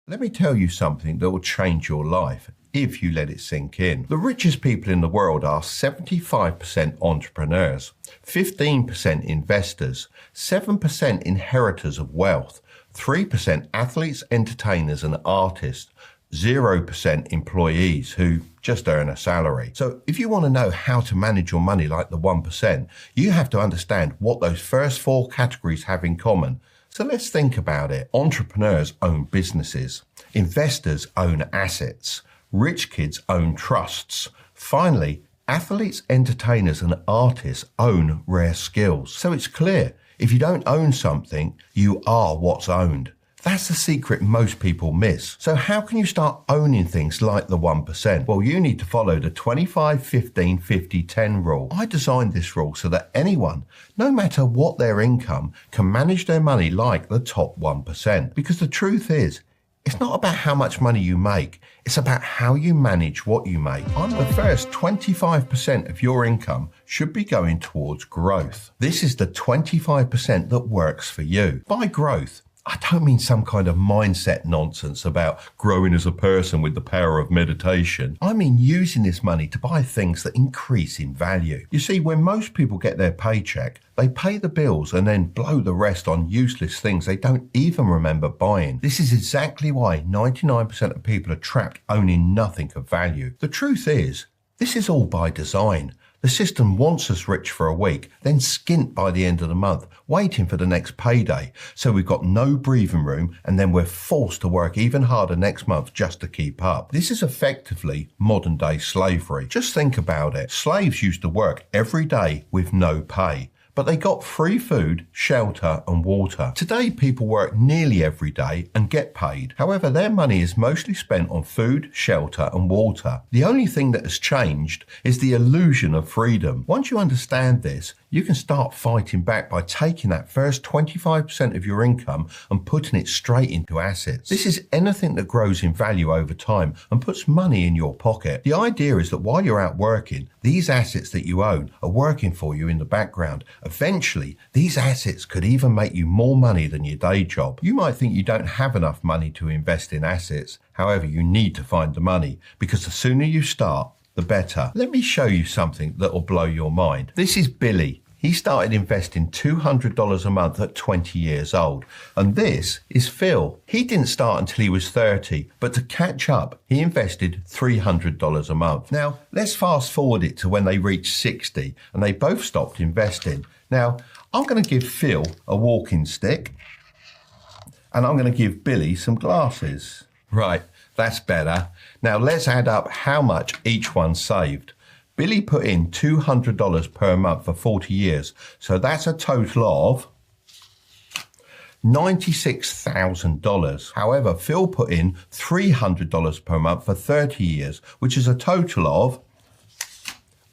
Let me tell you something that will change your life if you let it sink in. The richest people in the world are 75% entrepreneurs, 15% investors, 7% inheritors of wealth, 3% athletes, entertainers and artists, 0% employees who just earn a salary. So if you want to know how to manage your money like the 1%, you have to understand what those first four categories have in common. So let's think about it. Entrepreneurs own businesses. Investors own assets. Rich kids own trusts. Finally, athletes, entertainers and artists own rare skills. So it's clear, if you don't own something, you are what's owned. That's the secret most people miss. So how can you start owning things like the 1%? Well, you need to follow the 25, 15, 50, 10 rule. I designed this rule so that anyone, no matter what their income, can manage their money like the top 1%. Because the truth is, it's not about how much money you make. It's about how you manage what you make. On the first 25% of your income should be going towards growth. This is the 25% that works for you. By growth, I don't mean some kind of mindset nonsense about growing as a person with the power of meditation. I mean using this money to buy things that increase in value. You see, when most people get their paycheck, they pay the bills and then blow the rest on useless things they don't even remember buying. This is exactly why 99% of people are trapped owning nothing of value. The truth is, this is all by design. The system wants us rich for a week, then skint by the end of the month, waiting for the next payday. So we've got no breathing room and then we're forced to work even harder next month just to keep up. This is effectively modern day slavery. Just think about it. Slaves used to work every day with no pay, but they got free food, shelter and water. Today, people work nearly every day and get paid. However, their money is mostly spent on food, shelter and water. The only thing that has changed is the illusion of freedom. Once you understand this, you can start fighting back by taking that first 25% of your income and putting it straight into assets. This is anything that grows in value over time and puts money in your pocket. The idea is that while you're out working, these assets that you own are working for you in the background. Eventually, these assets could even make you more money than your day job. You might think you don't have enough money to invest in assets. However, you need to find the money because the sooner you start, the better. Let me show you something that will blow your mind. This is Billy. He started investing $200 a month at 20 years old. And this is Phil. He didn't start until he was 30, but to catch up, he invested $300 a month. Now, let's fast forward it to when they reached 60 and they both stopped investing. Now, I'm going to give Phil a walking stick and I'm going to give Billy some glasses. Right, that's better. Now let's add up how much each one saved. Billy put in $200 per month for 40 years, so that's a total of $96,000. However, Phil put in $300 per month for 30 years, which is a total of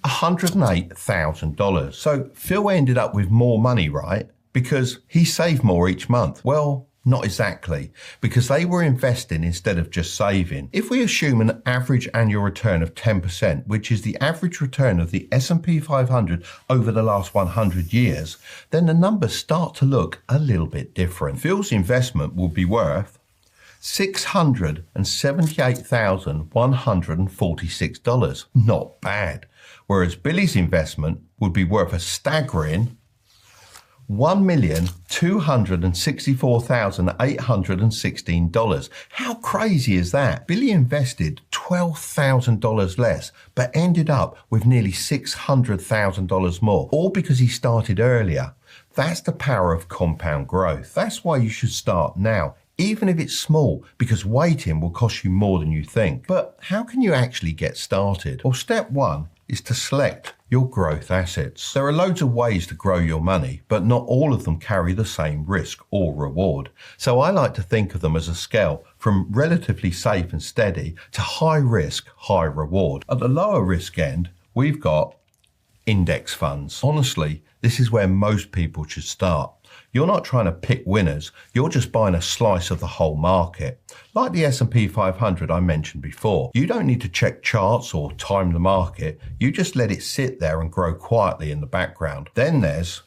$108,000. So Phil ended up with more money, right? Because he saved more each month. Well, not exactly, because they were investing instead of just saving. If we assume an average annual return of 10%, which is the average return of the S&P 500 over the last 100 years, then the numbers start to look a little bit different. Phil's investment will be worth $678,146. Not bad. Whereas Billy's investment would be worth a staggering $1,264,816. How crazy is that? Billy invested $12,000 less, but ended up with nearly $600,000 more, all because he started earlier. That's the power of compound growth. That's why you should start now, even if it's small, because waiting will cost you more than you think. But how can you actually get started? Well, step one is to select your growth assets. There are loads of ways to grow your money, but not all of them carry the same risk or reward. So I like to think of them as a scale from relatively safe and steady to high risk, high reward. At the lower risk end, we've got index funds. Honestly, this is where most people should start. You're not trying to pick winners, you're just buying a slice of the whole market. Like the S&P 500 I mentioned before, you don't need to check charts or time the market, you just let it sit there and grow quietly in the background. Then there's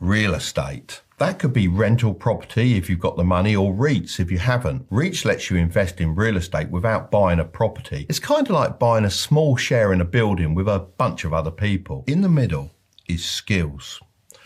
real estate. That could be rental property if you've got the money, or REITs if you haven't. REITs lets you invest in real estate without buying a property. It's kind of like buying a small share in a building with a bunch of other people. In the middle is skills.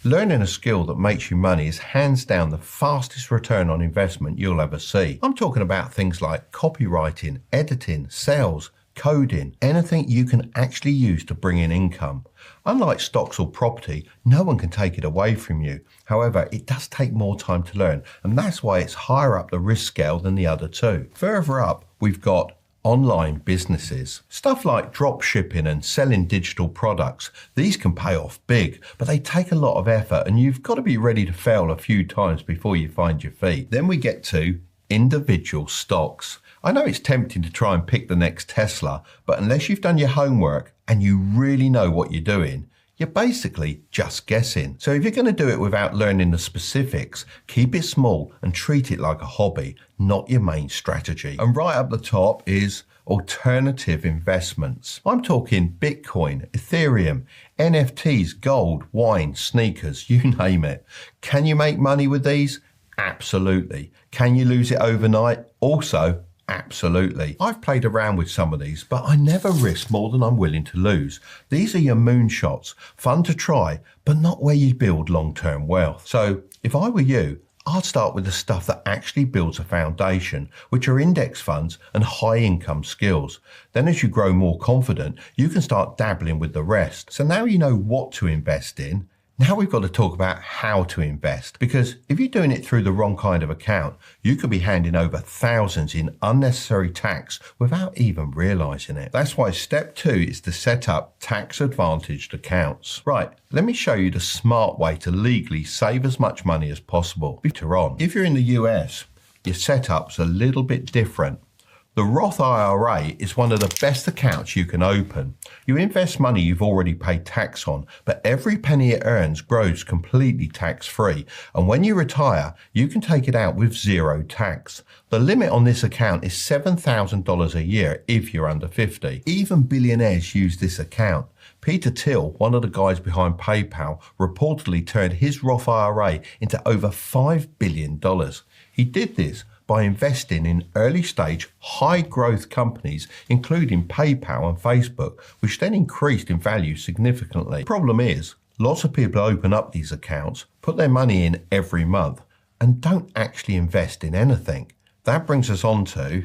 Learning a skill that makes you money is hands down the fastest return on investment you'll ever see. I'm talking about things like copywriting, editing, sales, coding, anything you can actually use to bring in income. Unlike stocks or property, no one can take it away from you. However, it does take more time to learn, and that's why it's higher up the risk scale than the other two. Further up, we've got online businesses. Stuff like drop shipping and selling digital products. These can pay off big, but they take a lot of effort, and you've got to be ready to fail a few times before you find your feet. Then we get to individual stocks. I know it's tempting to try and pick the next Tesla, but unless you've done your homework and you really know what you're doing, you're basically just guessing. So if you're going to do it without learning the specifics, keep it small and treat it like a hobby, not your main strategy. And right up the top is alternative investments. I'm talking Bitcoin, Ethereum, NFTs, gold, wine, sneakers, you name it. Can you make money with these? Absolutely. Can you lose it overnight? Also, absolutely. I've played around with some of these, but I never risk more than I'm willing to lose. These are your moonshots, fun to try, but not where you build long-term wealth. So if I were you, I'd start with the stuff that actually builds a foundation, which are index funds and high income skills. Then as you grow more confident, you can start dabbling with the rest. So now you know what to invest in. Now we've got to talk about how to invest, because if you're doing it through the wrong kind of account, you could be handing over thousands in unnecessary tax without even realizing it. That's why step 2 is to set up tax advantaged accounts. Right, let me show you the smart way to legally save as much money as possible. Later on, if you're in the US, your setup's a little bit different. The Roth IRA is one of the best accounts you can open. You invest money you've already paid tax on, but every penny it earns grows completely tax-free. And when you retire, you can take it out with zero tax. The limit on this account is $7,000 a year if you're under 50. Even billionaires use this account. Peter Thiel, one of the guys behind PayPal, reportedly turned his Roth IRA into over $5 billion. He did this by investing in early-stage, high-growth companies, including PayPal and Facebook, which then increased in value significantly. The problem is, lots of people open up these accounts, put their money in every month, and don't actually invest in anything. That brings us on to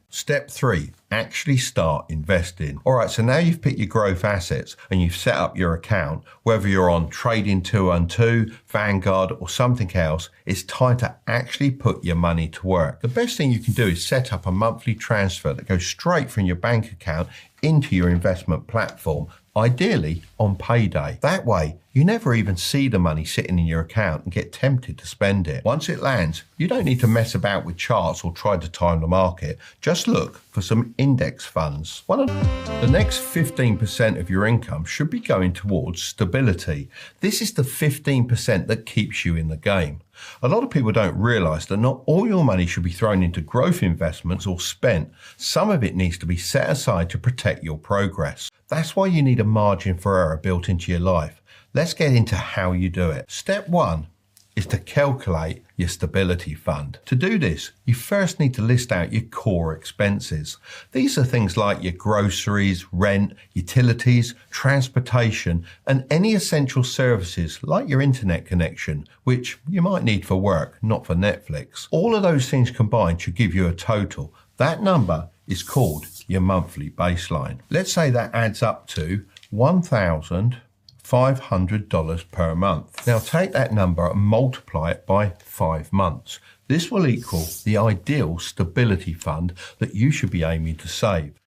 step 3, actually start investing. All right, so now you've picked your growth assets and you've set up your account, whether you're on Trading 212, Vanguard or something else, it's time to actually put your money to work. The best thing you can do is set up a monthly transfer that goes straight from your bank account into your investment platform, ideally on payday. That way, you never even see the money sitting in your account and get tempted to spend it. Once it lands, you don't need to mess about with charts or try to time the market. Just look for some index funds. The next 15% of your income should be going towards stability. This is the 15% that keeps you in the game. A lot of people don't realize that not all your money should be thrown into growth investments or spent. Some of it needs to be set aside to protect your progress. That's why you need a margin for error built into your life. Let's get into how you do it. Step 1 is to calculate your stability fund. To do this, you first need to list out your core expenses. These are things like your groceries, rent, utilities, transportation, and any essential services like your internet connection, which you might need for work, not for Netflix. All of those things combined should give you a total. That number is called your monthly baseline. Let's say that adds up to $1,500 per month. Now take that number and multiply it by 5 months. This will equal the ideal stability fund that you should be aiming to save.